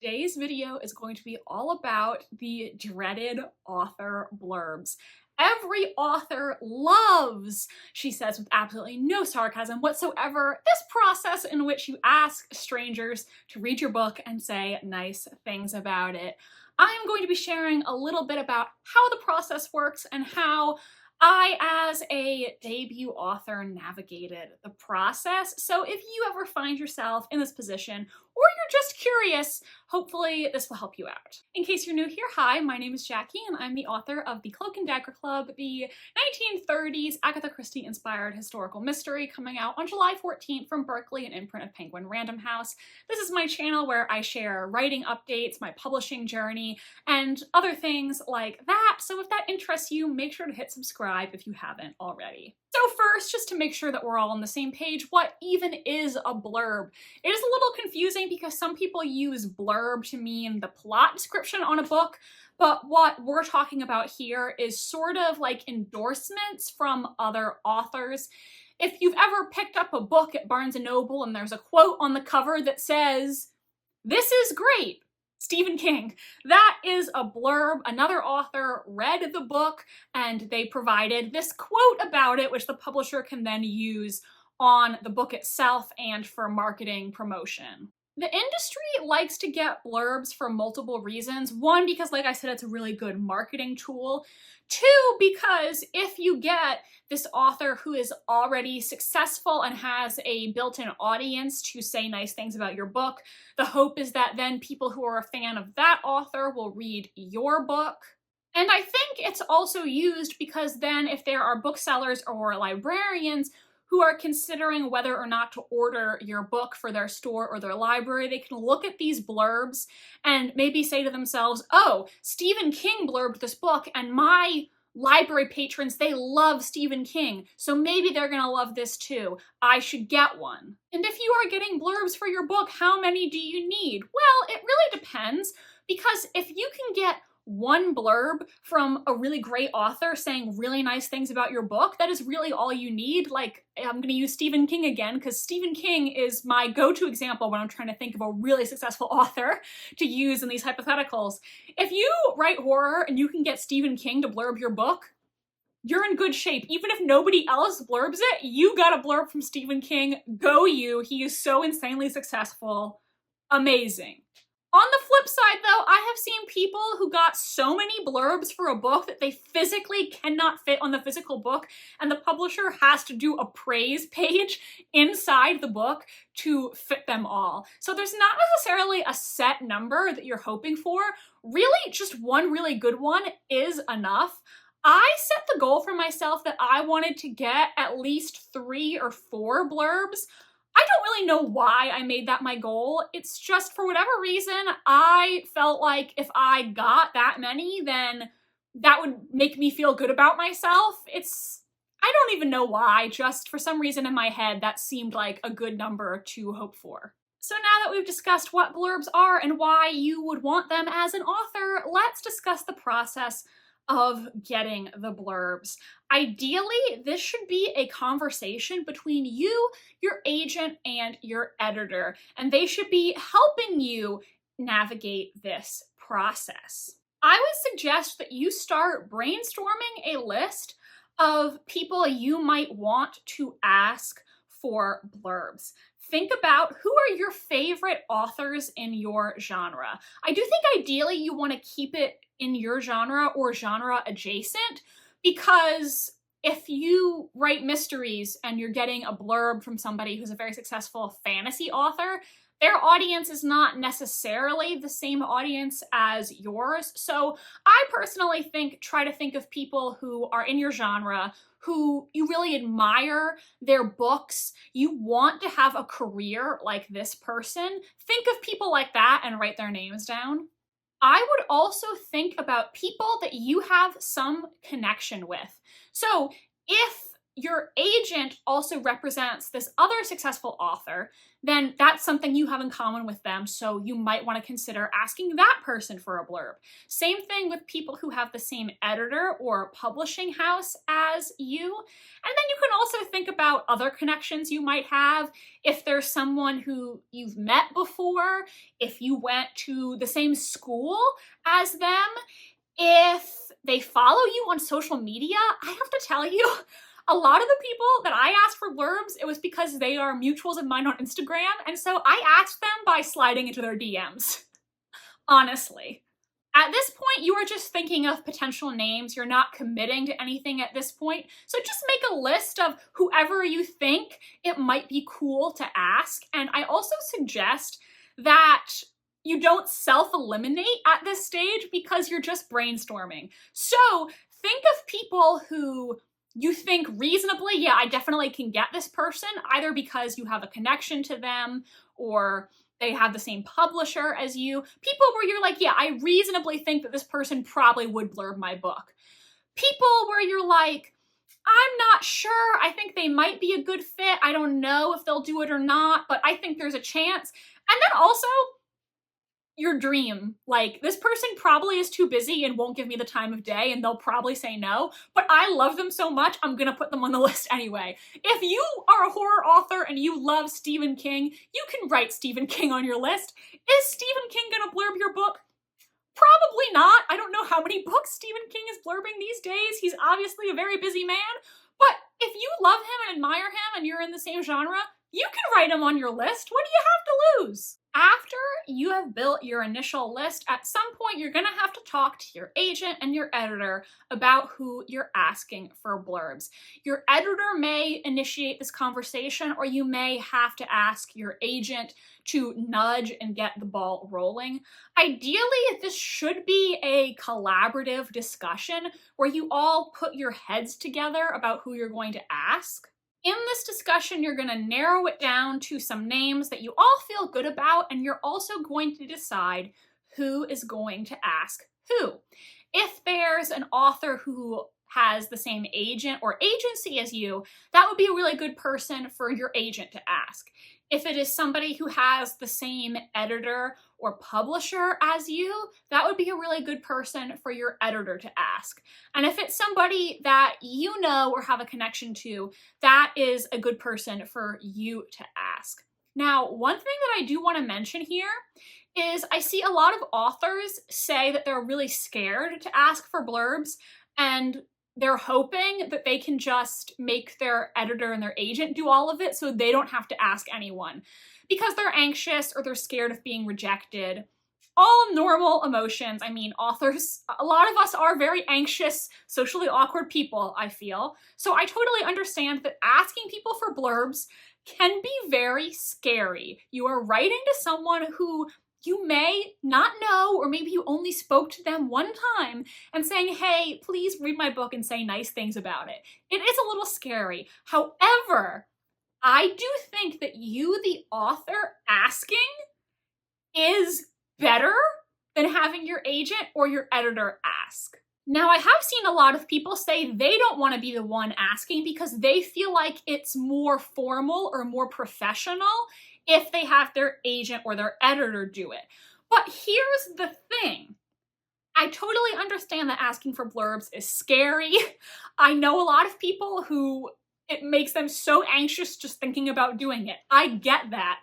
Today's video is going to be all about the dreaded author blurbs. Every author loves, she says with absolutely no sarcasm whatsoever, this process in which you ask strangers to read your book and say nice things about it. I am going to be sharing a little bit about how the process works and how I, as a debut author, navigated the process. So if you ever find yourself in this position, or you're just curious, hopefully this will help you out. In case you're new here, hi, my name is Jackie, and I'm the author of the Cloak and Dagger Club, the 1930s Agatha Christie-inspired historical mystery coming out on July 14th from Berkley, an imprint of Penguin Random House. This is my channel where I share writing updates, my publishing journey, and other things like that. So if that interests you, make sure to hit subscribe if you haven't already. So first, just to make sure that we're all on the same page, what even is a blurb? It is a little confusing because some people use blurb to mean the plot description on a book, but what we're talking about here is sort of like endorsements from other authors. If you've ever picked up a book at Barnes & Noble and there's a quote on the cover that says, "This is great, Stephen King," that is a blurb. Another author read the book and they provided this quote about it, which the publisher can then use on the book itself and for marketing promotion. The industry likes to get blurbs for multiple reasons. One, because like I said, it's a really good marketing tool. Two, because if you get this author who is already successful and has a built-in audience to say nice things about your book, the hope is that then people who are a fan of that author will read your book. And I think it's also used because then if there are booksellers or librarians who are considering whether or not to order your book for their store or their library, they can look at these blurbs and maybe say to themselves, oh, Stephen King blurbed this book and my library patrons, they love Stephen King, so maybe they're gonna love this too. I should get one. And if you are getting blurbs for your book, how many do you need? Well, it really depends, because if you can get one blurb from a really great author saying really nice things about your book, that is really all you need. Like, I'm going to use Stephen King again, because Stephen King is my go-to example when I'm trying to think of a really successful author to use in these hypotheticals. If you write horror and you can get Stephen King to blurb your book, you're in good shape. Even if nobody else blurbs it, you got a blurb from Stephen King. Go you. He is so insanely successful. Amazing. On the flip side, though, I have seen people who got so many blurbs for a book that they physically cannot fit on the physical book, and the publisher has to do a praise page inside the book to fit them all. So there's not necessarily a set number that you're hoping for. Really, just one really good one is enough. I set the goal for myself that I wanted to get at least 3 or 4 blurbs. I don't really know why I made that my goal. It's just, for whatever reason, I felt like if I got that many, then that would make me feel good about myself. I don't even know why, just for some reason in my head, that seemed like a good number to hope for. So now that we've discussed what blurbs are and why you would want them as an author, let's discuss the process of getting the blurbs. Ideally, this should be a conversation between you, your agent, and your editor, and they should be helping you navigate this process. I would suggest that you start brainstorming a list of people you might want to ask for blurbs. Think about who are your favorite authors in your genre. I do think ideally you want to keep it in your genre or genre adjacent, because if you write mysteries and you're getting a blurb from somebody who's a very successful fantasy author, their audience is not necessarily the same audience as yours. So I personally try to think of people who are in your genre, who you really admire their books, you want to have a career like this person. Think of people like that and write their names down. I would also think about people that you have some connection with. So if your agent also represents this other successful author, then that's something you have in common with them, so you might want to consider asking that person for a blurb. Same thing with people who have the same editor or publishing house as you. And then you can also think about other connections you might have. If there's someone who you've met before, if you went to the same school as them, if they follow you on social media, I have to tell you, a lot of the people that I asked for blurbs, it was because they are mutuals of mine on Instagram, and so I asked them by sliding into their DMs. Honestly. At this point, you are just thinking of potential names. You're not committing to anything at this point. So just make a list of whoever you think it might be cool to ask. And I also suggest that you don't self-eliminate at this stage because you're just brainstorming. So think of people who you think reasonably, yeah, I definitely can get this person, either because you have a connection to them or they have the same publisher as you. People where you're like, yeah, I reasonably think that this person probably would blurb my book. People where you're like, I'm not sure, I think they might be a good fit. I don't know if they'll do it or not, but I think there's a chance. And then also, your dream. Like, this person probably is too busy and won't give me the time of day and they'll probably say no, but I love them so much, I'm gonna put them on the list anyway. If you are a horror author and you love Stephen King, you can write Stephen King on your list. Is Stephen King gonna blurb your book? Probably not. I don't know how many books Stephen King is blurbing these days. He's obviously a very busy man, but if you love him and admire him and you're in the same genre, you can write him on your list. What do you have to lose? After you have built your initial list, at some point you're gonna have to talk to your agent and your editor about who you're asking for blurbs. Your editor may initiate this conversation, or you may have to ask your agent to nudge and get the ball rolling. Ideally, this should be a collaborative discussion where you all put your heads together about who you're going to ask. In this discussion, you're going to narrow it down to some names that you all feel good about, and you're also going to decide who is going to ask who. If there's an author who has the same agent or agency as you, that would be a really good person for your agent to ask. If it is somebody who has the same editor or publisher as you, that would be a really good person for your editor to ask. And if it's somebody that you know or have a connection to, that is a good person for you to ask. Now, one thing that I do want to mention here is I see a lot of authors say that they're really scared to ask for blurbs, and they're hoping that they can just make their editor and their agent do all of it so they don't have to ask anyone because they're anxious or they're scared of being rejected. All normal emotions. I mean, authors, a lot of us are very anxious, socially awkward people, I feel. So I totally understand that asking people for blurbs can be very scary. You are writing to someone who you may not know, or maybe you only spoke to them one time and saying, hey, please read my book and say nice things about it. It is a little scary. However, I do think that you, the author, asking is better than having your agent or your editor ask. Now, I have seen a lot of people say they don't want to be the one asking because they feel like it's more formal or more professional if they have their agent or their editor do it. But here's the thing. I totally understand that asking for blurbs is scary. I know a lot of people who it makes them so anxious just thinking about doing it. I get that.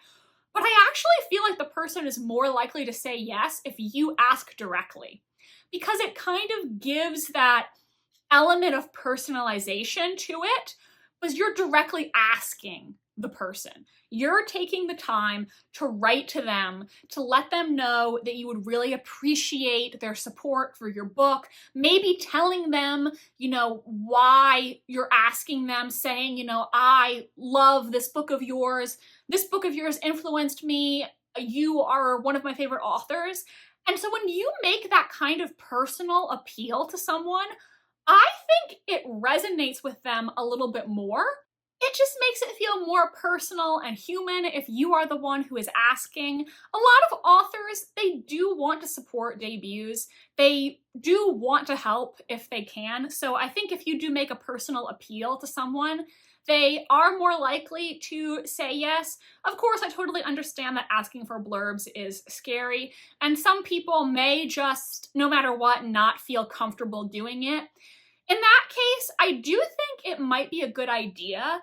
But I actually feel like the person is more likely to say yes if you ask directly, because it kind of gives that element of personalization to it, because you're directly asking the person. You're taking the time to write to them, to let them know that you would really appreciate their support for your book, maybe telling them, why you're asking them, saying, I love this book of yours. This book of yours influenced me. You are one of my favorite authors. And so when you make that kind of personal appeal to someone, I think it resonates with them a little bit more. It just makes it feel more personal and human if you are the one who is asking. A lot of authors, they do want to support debuts. They do want to help if they can. So I think if you do make a personal appeal to someone, they are more likely to say yes. Of course, I totally understand that asking for blurbs is scary, and some people may just, no matter what, not feel comfortable doing it. In that case, I do think it might be a good idea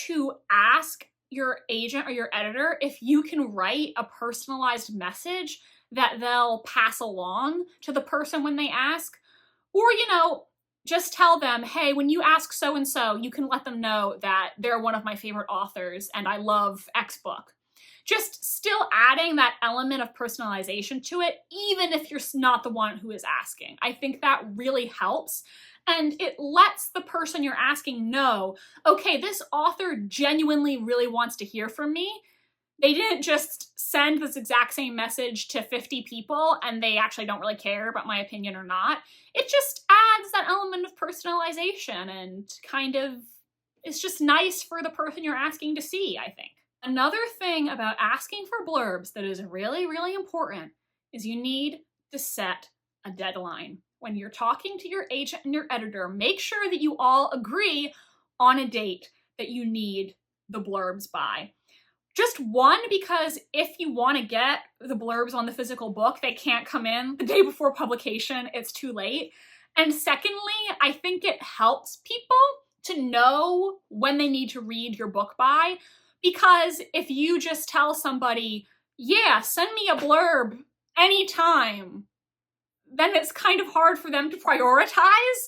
to ask your agent or your editor if you can write a personalized message that they'll pass along to the person when they ask. Or, just tell them, hey, when you ask so-and-so, you can let them know that they're one of my favorite authors and I love X book. Just still adding that element of personalization to it, even if you're not the one who is asking. I think that really helps. And it lets the person you're asking know, okay, this author genuinely really wants to hear from me. They didn't just send this exact same message to 50 people and they actually don't really care about my opinion or not. It just adds that element of personalization and kind of, it's just nice for the person you're asking to see, I think. Another thing about asking for blurbs that is really, really important is you need to set a deadline. When you're talking to your agent and your editor, make sure that you all agree on a date that you need the blurbs by. Just one, because if you want to get the blurbs on the physical book, they can't come in the day before publication, it's too late. And secondly, I think it helps people to know when they need to read your book by, because if you just tell somebody, yeah, send me a blurb anytime, then it's kind of hard for them to prioritize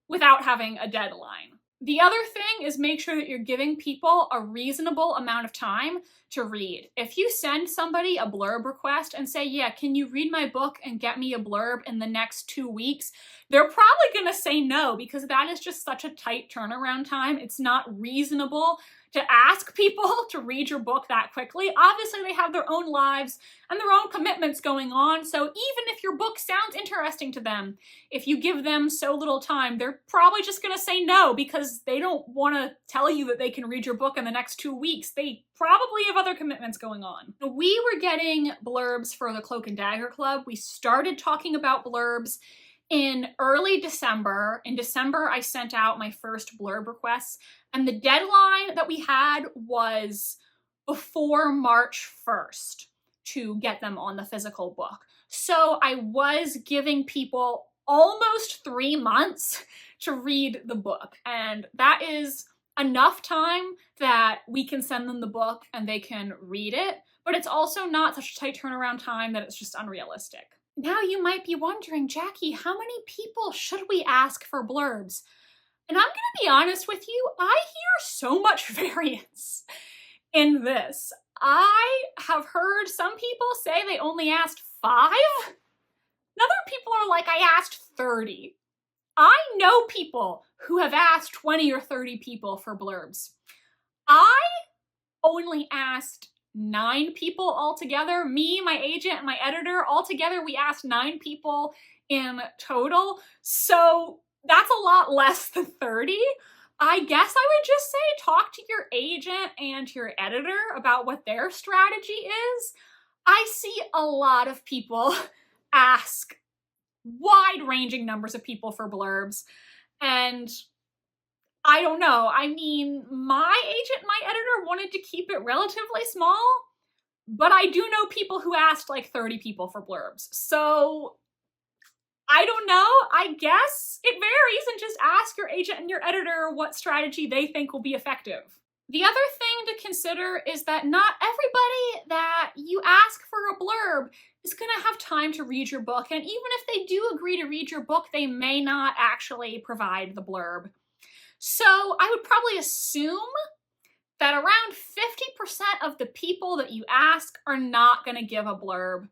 without having a deadline. The other thing is make sure that you're giving people a reasonable amount of time to read. If you send somebody a blurb request and say, yeah, can you read my book and get me a blurb in the next 2 weeks? They're probably gonna say no, because that is just such a tight turnaround time. It's not reasonable to ask people to read your book that quickly. Obviously, they have their own lives and their own commitments going on, so even if your book sounds interesting to them, if you give them so little time, they're probably just gonna say no, because they don't wanna tell you that they can read your book in the next 2 weeks. They probably have other commitments going on. We were getting blurbs for the Cloak and Dagger Club. We started talking about blurbs in early December. In December, I sent out my first blurb requests, and the deadline that we had was before March 1st to get them on the physical book. So I was giving people almost 3 months to read the book, and that is enough time that we can send them the book and they can read it, but it's also not such a tight turnaround time that it's just unrealistic. Now you might be wondering, Jackie, how many people should we ask for blurbs? And I'm gonna be honest with you, I hear so much variance in this. I have heard some people say they only asked 5. And other people are like, I asked 30. I know people who have asked 20 or 30 people for blurbs. I only asked 9 people altogether. Me, my agent, and my editor, altogether we asked 9 people in total. So that's a lot less than 30. I guess I would just say talk to your agent and your editor about what their strategy is. I see a lot of people ask wide-ranging numbers of people for blurbs, and I don't know. I mean, my agent and my editor wanted to keep it relatively small, but I do know people who asked like 30 people for blurbs. So I don't know. I guess it varies, and just ask your agent and your editor what strategy they think will be effective. The other thing to consider is that not everybody that you ask for a blurb is going to have time to read your book, and even if they do agree to read your book, they may not actually provide the blurb. So I would probably assume that around 50% of the people that you ask are not going to give a blurb.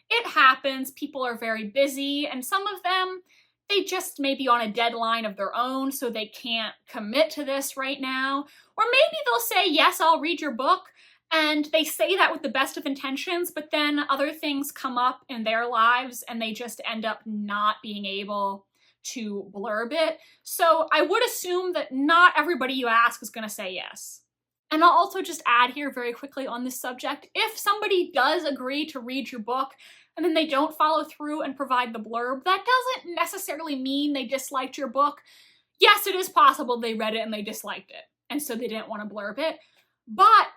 It happens, people are very busy, and some of them, they just may be on a deadline of their own, so they can't commit to this right now. Or maybe they'll say, yes, I'll read your book, and they say that with the best of intentions, but then other things come up in their lives and they just end up not being able to blurb it. So I would assume that not everybody you ask is going to say yes. And I'll also just add here very quickly on this subject, if somebody does agree to read your book and then they don't follow through and provide the blurb, that doesn't necessarily mean they disliked your book. Yes, it is possible they read it and they disliked it. and so they didn't want to blurb it. But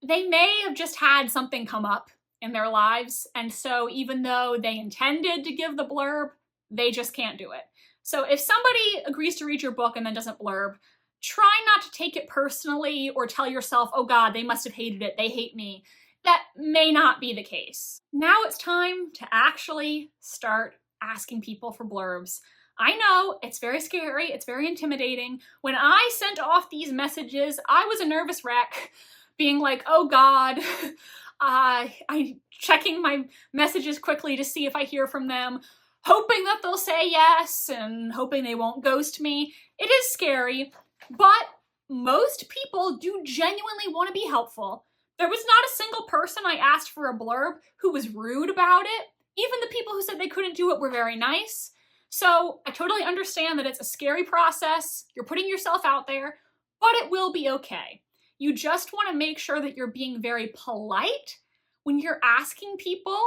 they may have just had something come up in their lives, and so even though they intended to give the blurb, they just can't do it. So if somebody agrees to read your book and then doesn't blurb, try not to take it personally or tell yourself, oh God, they must have hated it, they hate me. That may not be the case. Now it's time to actually start asking people for blurbs. I know, it's very scary, it's very intimidating. When I sent off these messages, I was a nervous wreck, being like, oh God, I'm checking my messages quickly to see if I hear from them, hoping that they'll say yes and hoping they won't ghost me. It is scary, but most people do genuinely want to be helpful. There was not a single person I asked for a blurb who was rude about it. Even the people who said they couldn't do it were very nice. So I totally understand that it's a scary process. You're putting yourself out there, but it will be okay. You just want to make sure that you're being very polite when you're asking people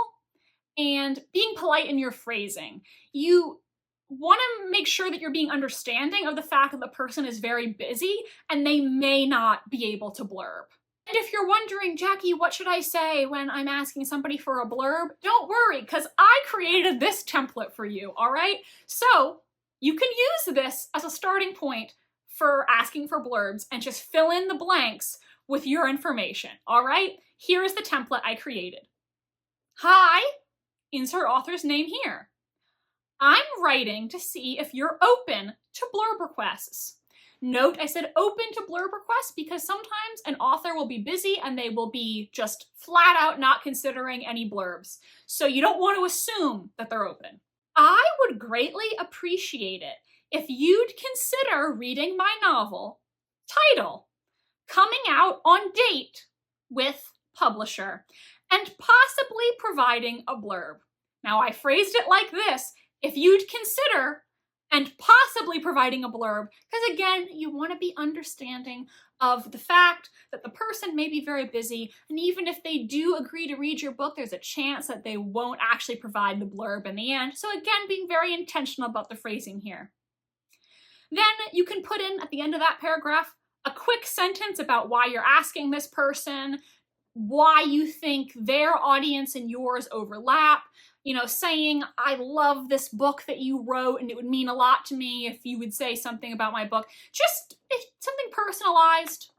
and being polite in your phrasing. You want to make sure that you're being understanding of the fact that the person is very busy and they may not be able to blurb. And if you're wondering, Jackie, what should I say when I'm asking somebody for a blurb? Don't worry, because I created this template for you, all right? So you can use this as a starting point for asking for blurbs and just fill in the blanks with your information, all right? Here is the template I created. Hi, insert author's name here. I'm writing to see if you're open to blurb requests. Note I said open to blurb requests because sometimes an author will be busy and they will be just flat out not considering any blurbs. So you don't want to assume that they're open. I would greatly appreciate it if you'd consider reading my novel, title, coming out on date with publisher, and possibly providing a blurb. Now I phrased it like this, if you'd consider and possibly providing a blurb, because again, you want to be understanding of the fact that the person may be very busy, and even if they do agree to read your book, there's a chance that they won't actually provide the blurb in the end. So again, being very intentional about the phrasing here. Then you can put in at the end of that paragraph a quick sentence about why you're asking this person, why you think their audience and yours overlap, saying, I love this book that you wrote and it would mean a lot to me if you would say something about my book. Just something personalized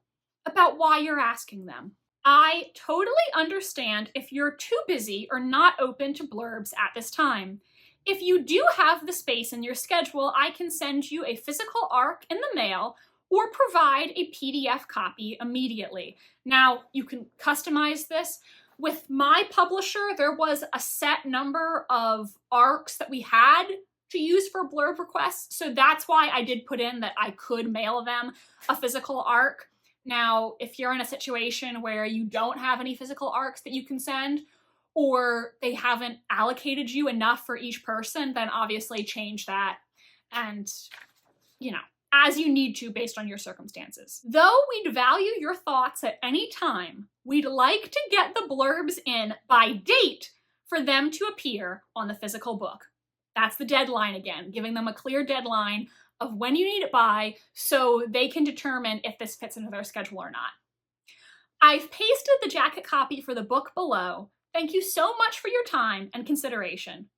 about why you're asking them. I totally understand if you're too busy or not open to blurbs at this time. If you do have the space in your schedule, I can send you a physical ARC in the mail or provide a PDF copy immediately. Now, you can customize this. With my publisher, there was a set number of ARCs that we had to use for blurb requests, so that's why I did put in that I could mail them a physical ARC. Now, if you're in a situation where you don't have any physical ARCs that you can send, or they haven't allocated you enough for each person, then obviously change that and, as you need to based on your circumstances. Though we'd value your thoughts at any time, we'd like to get the blurbs in by date for them to appear on the physical book. That's the deadline again, giving them a clear deadline of when you need it by so they can determine if this fits into their schedule or not. I've pasted the jacket copy for the book below. Thank you so much for your time and consideration.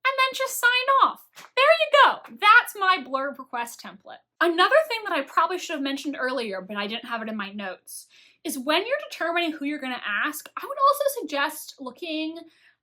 And then just sign off. There you go. That's my blurb request template. Another thing that I probably should have mentioned earlier, but I didn't have it in my notes, is when you're determining who you're going to ask, I would also suggest looking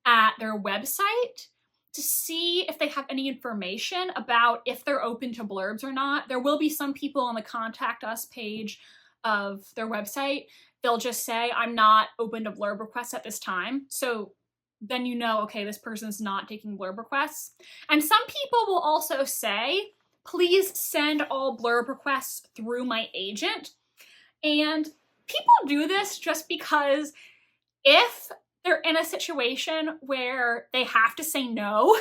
at their website to see if they have any information about if they're open to blurbs or not. There will be some people on the Contact Us page of their website. They'll just say, I'm not open to blurb requests at this time. So then okay, this person's not taking blurb requests. And some people will also say, please send all blurb requests through my agent. And people do this just because if they're in a situation where they have to say no,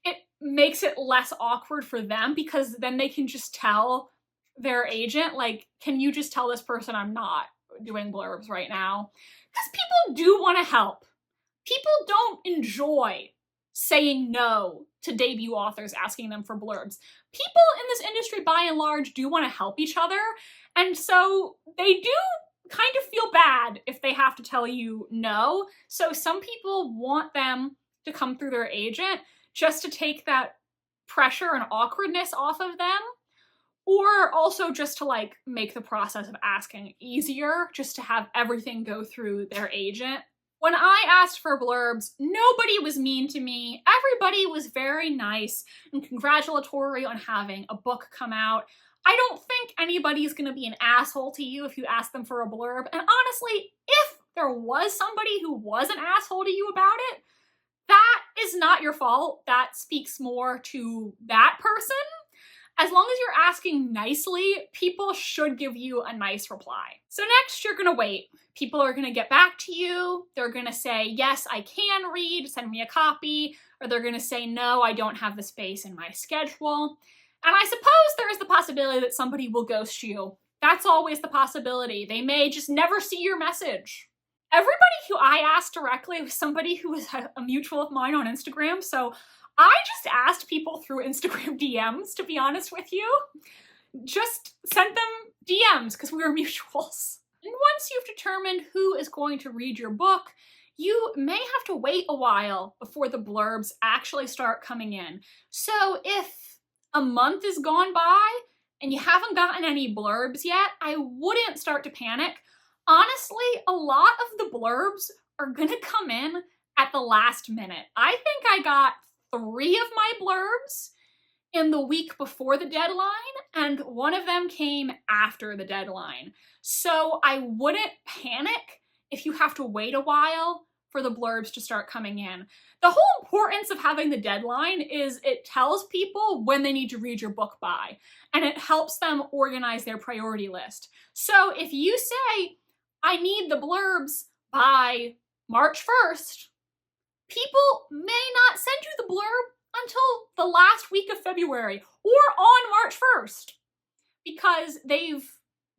it makes it less awkward for them because then they can just tell their agent, like, can you just tell this person I'm not doing blurbs right now? Because people do want to help. People don't enjoy saying no to debut authors asking them for blurbs. People in this industry, by and large, do want to help each other, and so they do kind of feel bad if they have to tell you no. So some people want them to come through their agent just to take that pressure and awkwardness off of them, or also just to like make the process of asking easier, just to have everything go through their agent. When I asked for blurbs, nobody was mean to me. Everybody was very nice and congratulatory on having a book come out. I don't think anybody's gonna be an asshole to you if you ask them for a blurb. And honestly, if there was somebody who was an asshole to you about it, that is not your fault. That speaks more to that person. As long as you're asking nicely, people should give you a nice reply. So next, you're gonna wait. People are gonna get back to you. They're gonna say, yes, I can read, send me a copy. Or they're gonna say, no, I don't have the space in my schedule. And I suppose there is the possibility that somebody will ghost you. That's always the possibility. They may just never see your message. Everybody who I asked directly was somebody who was a mutual of mine on Instagram, so I just asked people through Instagram DMs, to be honest with you. Just sent them DMs because we were mutuals. And once you've determined who is going to read your book, you may have to wait a while before the blurbs actually start coming in. So if a month has gone by and you haven't gotten any blurbs yet, I wouldn't start to panic. Honestly, a lot of the blurbs are gonna come in at the last minute. I think I got 3 of my blurbs in the week before the deadline, and one of them came after the deadline. So I wouldn't panic if you have to wait a while for the blurbs to start coming in. The whole importance of having the deadline is it tells people when they need to read your book by, and it helps them organize their priority list. So if you say, I need the blurbs by March 1st, people may not send you the blurb until the last week of February or on March 1st because they've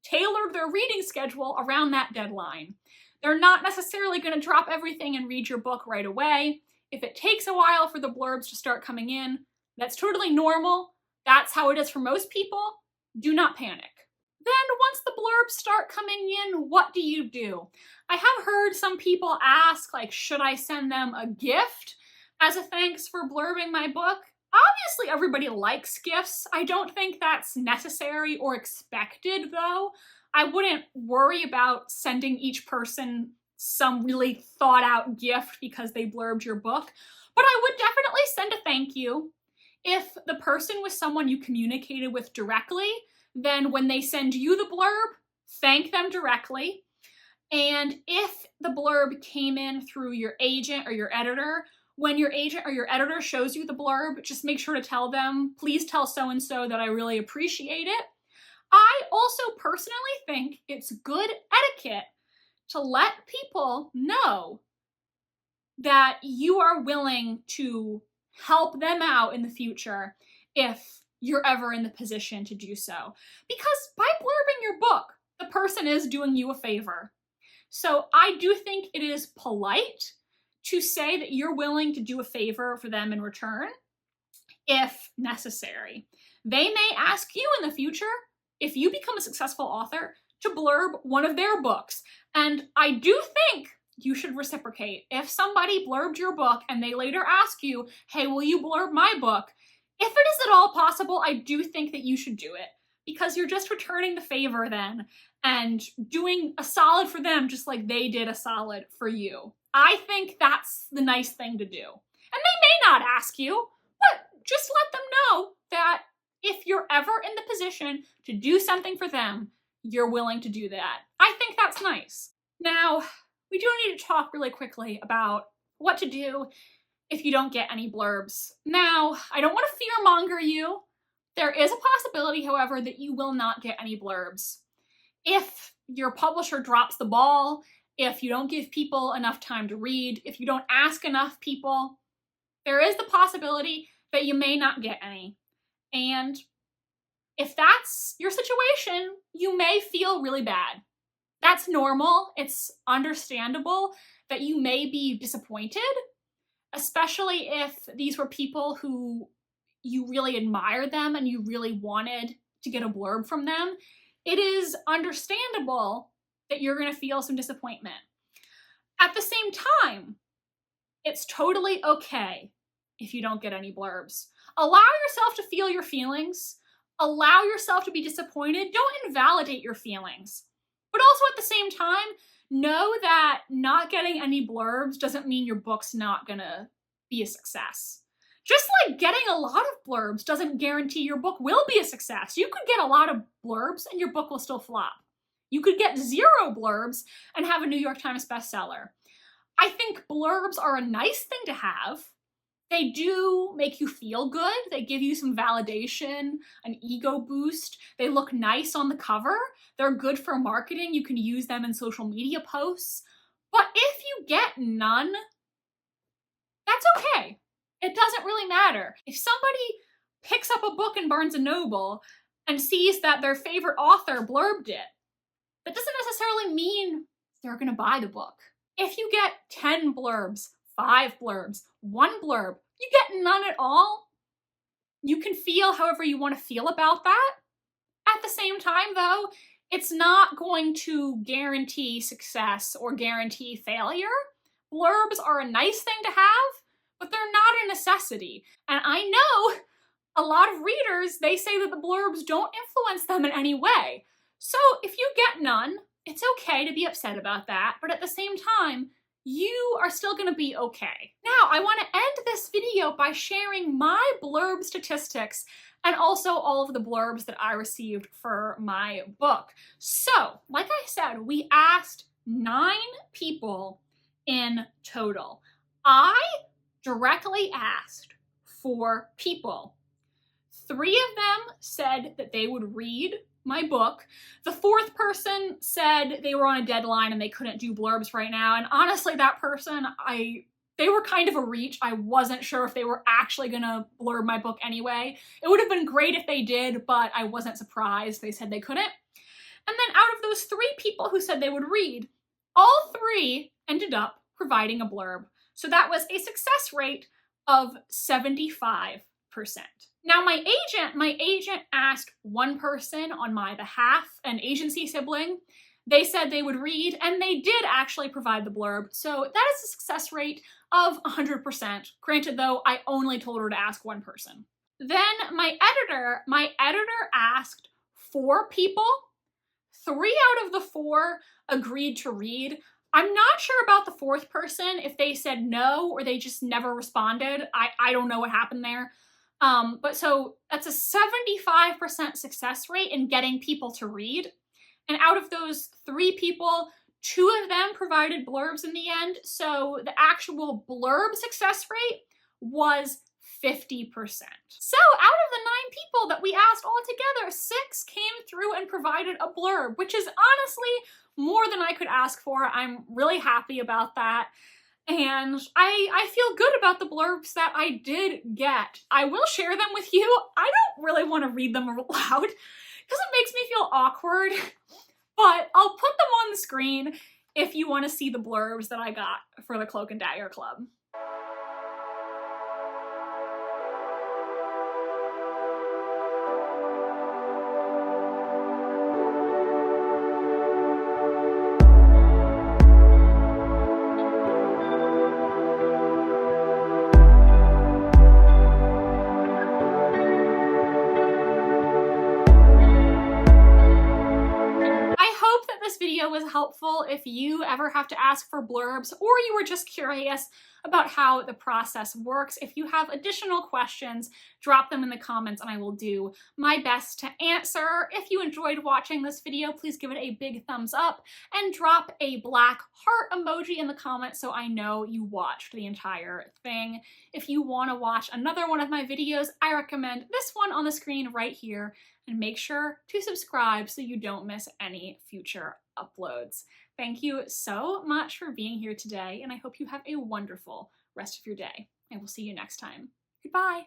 tailored their reading schedule around that deadline. They're not necessarily going to drop everything and read your book right away. If it takes a while for the blurbs to start coming in, that's totally normal. That's how it is for most people. Do not panic. Then once the blurbs start coming in, what do? I have heard some people ask, like, should I send them a gift as a thanks for blurbing my book? Obviously, everybody likes gifts. I don't think that's necessary or expected, though. I wouldn't worry about sending each person some really thought out gift because they blurbed your book, but I would definitely send a thank you. If the person was someone you communicated with directly, then when they send you the blurb, thank them directly. And if the blurb came in through your agent or your editor, when your agent or your editor shows you the blurb, just make sure to tell them, please tell so-and-so that I really appreciate it. I also personally think it's good etiquette to let people know that you are willing to help them out in the future if you're ever in the position to do so. Because by blurbing your book, the person is doing you a favor. So I do think it is polite to say that you're willing to do a favor for them in return, if necessary. They may ask you in the future, if you become a successful author, to blurb one of their books. And I do think you should reciprocate. If somebody blurbed your book and they later ask you, hey, will you blurb my book? If it is at all possible, I do think that you should do it, because you're just returning the favor then and doing a solid for them just like they did a solid for you. I think that's the nice thing to do. And they may not ask you, but just let them know that if you're ever in the position to do something for them, you're willing to do that. I think that's nice. Now, we do need to talk really quickly about what to do if you don't get any blurbs. Now, I don't want to fearmonger you. There is a possibility, however, that you will not get any blurbs. If your publisher drops the ball, if you don't give people enough time to read, if you don't ask enough people, there is the possibility that you may not get any. And if that's your situation, you may feel really bad. That's normal. It's understandable that you may be disappointed. especially if these were people who you really admired them and you really wanted to get a blurb from them. It is understandable that you're going to feel some disappointment. At the same time, it's totally okay if you don't get any blurbs. Allow yourself to feel your feelings. Allow yourself to be disappointed. Don't invalidate your feelings. But also at the same time, know that not getting any blurbs doesn't mean your book's not gonna be a success. Just like getting a lot of blurbs doesn't guarantee your book will be a success. You could get a lot of blurbs and your book will still flop. You could get 0 blurbs and have a New York Times bestseller. I think blurbs are a nice thing to have. They do make you feel good. They give you some validation, an ego boost. They look nice on the cover. They're good for marketing. You can use them in social media posts. But if you get none, that's okay. It doesn't really matter. If somebody picks up a book in Barnes & Noble and sees that their favorite author blurbed it, that doesn't necessarily mean they're gonna buy the book. If you get 10 blurbs, 5 blurbs, 1 blurb, you get none at all, you can feel however you want to feel about that. At the same time, though, it's not going to guarantee success or guarantee failure. Blurbs are a nice thing to have, but they're not a necessity. And I know a lot of readers, they say that the blurbs don't influence them in any way. So if you get none, it's okay to be upset about that, but at the same time, you are still gonna be okay. Now, I wanna end this video by sharing my blurb statistics and also all of the blurbs that I received for my book. So, like I said, we asked 9 people in total. I directly asked 4 people. 3 of them said that they would read my book. The 4th person said they were on a deadline and they couldn't do blurbs right now. And honestly, that person, they were kind of a reach. I wasn't sure if they were actually gonna blurb my book anyway. It would have been great if they did, but I wasn't surprised they said they couldn't. And then out of those 3 people who said they would read, all 3 ended up providing a blurb. So that was a success rate of 75%. Now my agent asked 1 person on my behalf, an agency sibling. They said they would read, and they did actually provide the blurb. So that is a success rate of 100%. Granted though, I only told her to ask 1 person. Then my editor asked 4 people. 3 out of the 4 agreed to read. I'm not sure about the 4th person, if they said no or they just never responded. I don't know what happened there. But so that's a 75% success rate in getting people to read. And out of those 3 people, 2 of them provided blurbs in the end. So the actual blurb success rate was 50%. So out of the 9 people that we asked all together, 6 came through and provided a blurb, which is honestly more than I could ask for. I'm really happy about that. And I feel good about the blurbs that I did get. I will share them with you. I don't really want to read them aloud because it makes me feel awkward, but I'll put them on the screen if you want to see the blurbs that I got for the Cloak and Dagger Club. Was helpful if you ever have to ask for blurbs or you were just curious about how the process works. If you have additional questions, drop them in the comments and I will do my best to answer. If you enjoyed watching this video, please give it a big thumbs up and drop a black heart emoji in the comments so I know you watched the entire thing. If you want to watch another one of my videos, I recommend this one on the screen right here, and make sure to subscribe so you don't miss any future uploads. Thank you so much for being here today, and I hope you have a wonderful rest of your day. I will see you next time. Goodbye.